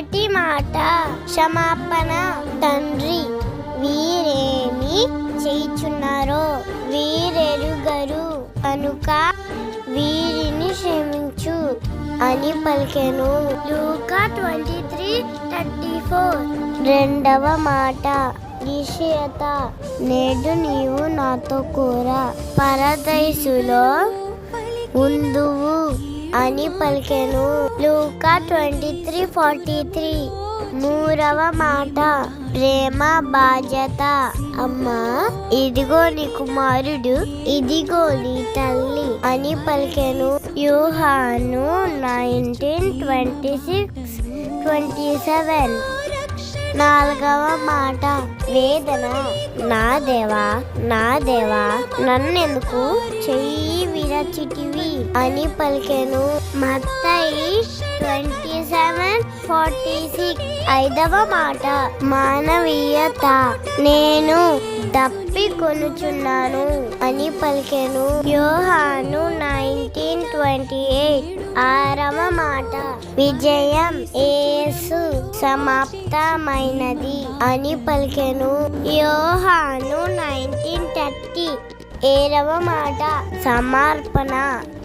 మొదటి మాట క్షమాపణ. తండ్రి, వీరేమి చేయుచున్నారో వీరెరుగరు కనుక వీరిని క్షమించు అని పలికెను. లూకా 23:34. రెండవ మాట నిశ్చయత. నేడు నీవు నాతో కూడా పరదైసులో ఉందువు అని పలికెను. లూకా 23:43. మూడవ మాట ప్రేమ బాధ్యత. అమ్మా, ఇదిగో నీ కుమారుడు, ఇదిగో నీ తల్లి అని పలికెను. యోహాను 19:26-27. నాలుగవ మాట వేదన. నా దేవా, నా దేవా, నన్నెందుకు చెయ్యి విరచితివి అని పలికెను. మత్తయి 27:46. ఐదవ మాట మానవీయత. నేను దప్పికొనుచున్నాను అని పలికెను. యోహాను 19:28. ఆరవ మాట విజయం. యేసు సమాప్తమైనది అని పలికెను. యోహాను 19:30. ఏడవ మాట సమర్పణ.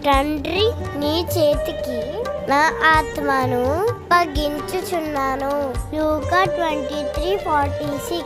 తండ్రి, నీ చేతికి నా ఆత్మను అప్పగించుచున్నాను. లూకా 23:46.